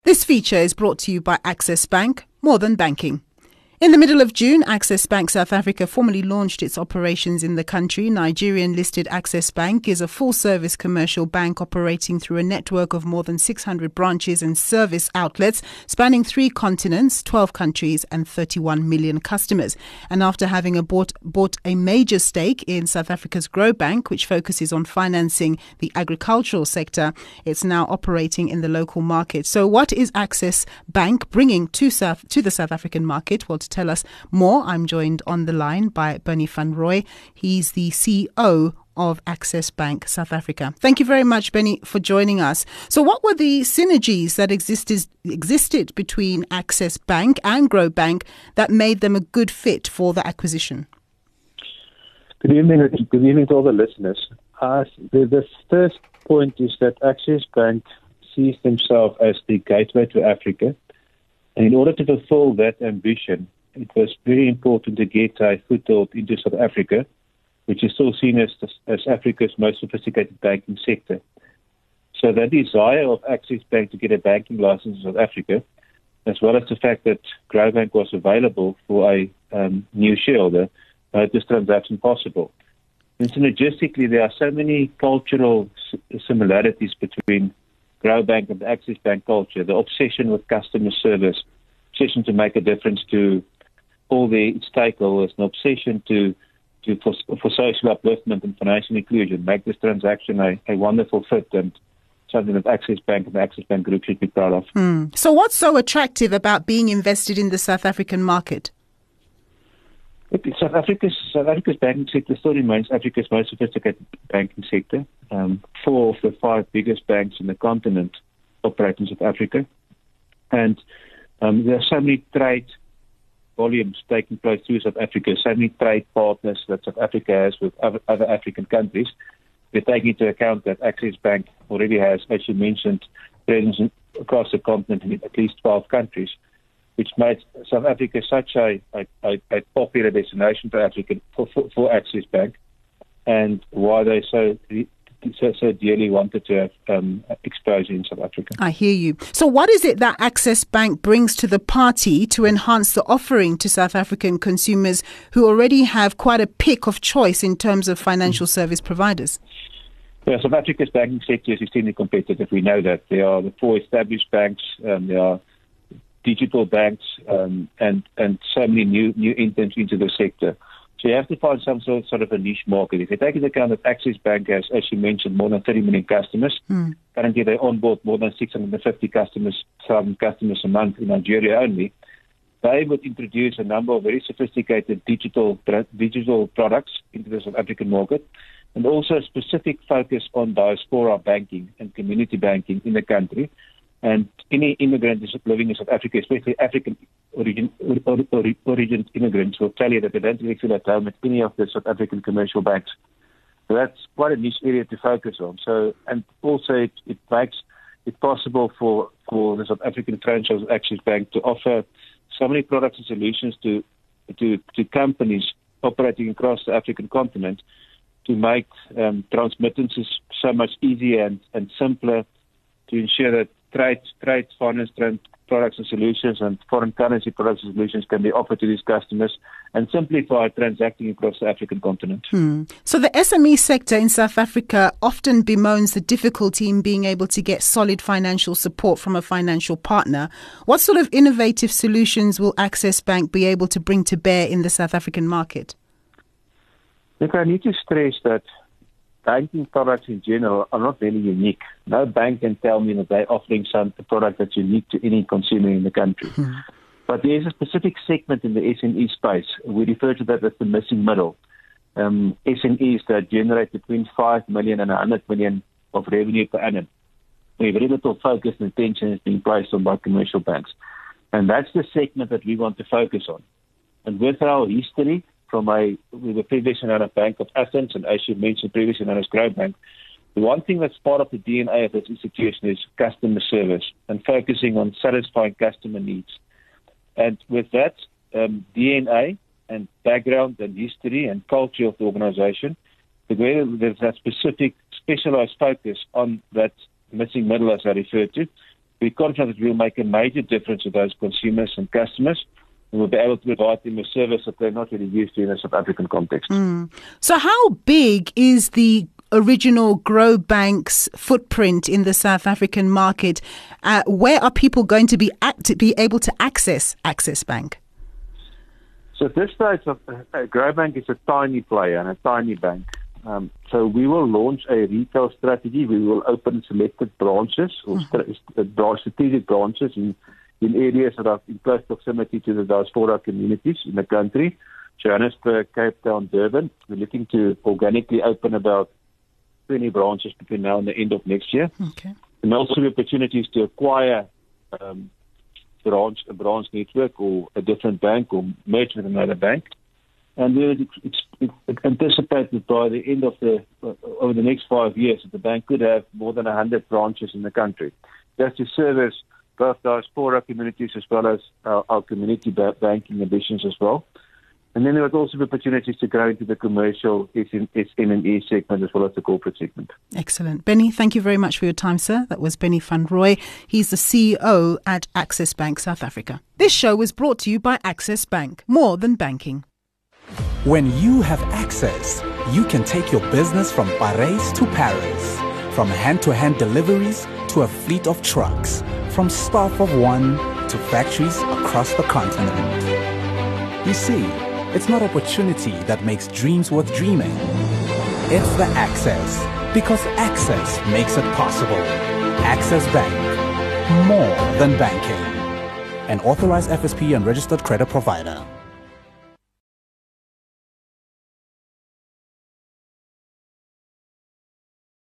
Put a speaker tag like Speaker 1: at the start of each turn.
Speaker 1: This feature is brought to you by Access Bank, more than banking. In the middle of June, Access Bank South Africa formally launched its operations in the country. Nigerian-listed Access Bank is a full-service commercial bank operating through a network of more than 600 branches and service outlets spanning 3 continents, 12 countries and 31 million customers. And after having bought a major stake in South Africa's Grow Bank, which focuses on financing the agricultural sector, it's now operating in the local market. So what is Access Bank bringing to the South African market? Well, to tell us more, I'm joined on the line by Bernie van Roy. He's the CEO of Access Bank South Africa. Thank you very much, Bernie, for joining us. So what were the synergies that existed between Access Bank and Grow Bank that made them a good fit for the acquisition?
Speaker 2: Good evening to all the listeners. The first point is that Access Bank sees themselves as the gateway to Africa. And in order to fulfill that ambition, it was very important to get a foothold into South Africa, which is still seen as Africa's most sophisticated banking sector. So the desire of Access Bank to get a banking license in South Africa, as well as the fact that Grow Bank was available for a new shareholder, made this transaction possible. And synergistically, there are so many cultural similarities between Grow Bank and the Access Bank culture, the obsession with customer service, obsession to make a difference to all the stakeholders, an obsession for social upliftment and financial inclusion, make this transaction a wonderful fit and something that Access Bank and the Access Bank Group should be proud of.
Speaker 1: So what's so attractive about being invested in the South African market?
Speaker 2: South Africa's banking sector still remains Africa's most sophisticated banking sector. 4 of the 5 biggest banks in the continent operate in South Africa. And there are so many trade volumes taking place through South Africa, so many trade partners that South Africa has with other African countries. We're taking into account that Access Bank already has, as you mentioned, presence across the continent in at least 12 countries, which made South Africa such a popular destination for Access Bank, and why they so dearly wanted to have exposure in South Africa.
Speaker 1: I hear you. So what is it that Access Bank brings to the party to enhance the offering to South African consumers who already have quite a pick of choice in terms of financial service providers?
Speaker 2: Yeah, South Africa's banking sector is extremely competitive. We know that. There are the 4 established banks, there are digital banks, and so many new entrants into the sector. So you have to find some sort of a niche market. If you take into account that Access Bank has, as you mentioned, more than 30 million customers, currently they onboard more than 650,000 customers a month in Nigeria only, they would introduce a number of very sophisticated digital products into the South African market, and also a specific focus on diaspora banking and community banking in the country. And any immigrant living in South Africa, especially African origin immigrants, will tell you that they don't really feel at home at any of the South African commercial banks. So that's quite a niche area to focus on. So, and also it makes it possible for the South African franchise Access Bank to offer so many products and solutions to companies operating across the African continent to make transmittances so much easier and simpler, to ensure that trade finance products and solutions and foreign currency products and solutions can be offered to these customers and simplify transacting across the African continent.
Speaker 1: So the SME sector in South Africa often bemoans the difficulty in being able to get solid financial support from a financial partner. What sort of innovative solutions will Access Bank be able to bring to bear in the South African market?
Speaker 2: Look, I need to stress that banking products in general are not really unique. No bank can tell me that they're offering a product that's unique to any consumer in the country. But there is a specific segment in the SME space. We refer to that as the missing middle. SMEs that generate between 5 million and 100 million of revenue per annum. Where very little focus and attention is being placed on by commercial banks. And that's the segment that we want to focus on. And with our history, we were previously known as Bank of Athens, and as you mentioned, previously known as Grow Bank. The one thing that's part of the DNA of this institution is customer service and focusing on satisfying customer needs. And with that DNA and background and history and culture of the organization, together with that specific specialized focus on that missing middle, as I referred to, we're confident that we'll make a major difference to those consumers and customers, and we'll be able to provide them a service that they're not really used to in a South African context.
Speaker 1: So how big is the original Grow Bank's footprint in the South African market? Where are people going to be able to access Access Bank?
Speaker 2: So at this stage, Grow Bank is a tiny player and a tiny bank. So we will launch a retail strategy. We will open selected branches or strategic branches in areas that are in close proximity to the diaspora communities in the country. Johannesburg, Cape Town, Durban. We're looking to organically open about 20 branches between now and the end of next year.
Speaker 1: Okay.
Speaker 2: And also opportunities to acquire a branch network or a different bank or merge with another bank. And we anticipate that by the end of over the next 5 years, that the bank could have more than 100 branches in the country. That's to service both diaspora communities as well as our community banking ambitions as well. And then there would also be opportunities to grow into the commercial SME segment as well as the corporate segment.
Speaker 1: Excellent. Benny, thank you very much for your time, sir. That was Benny van Roy. He's the CEO at Access Bank South Africa. This show was brought to you by Access Bank, more than banking.
Speaker 3: When you have access, you can take your business from Paris to Paris, from hand-to-hand deliveries to a fleet of trucks, from staff of one to factories across the continent. You see, it's not opportunity that makes dreams worth dreaming. It's the access, because access makes it possible. Access Bank, more than banking. An authorized FSP and registered credit provider.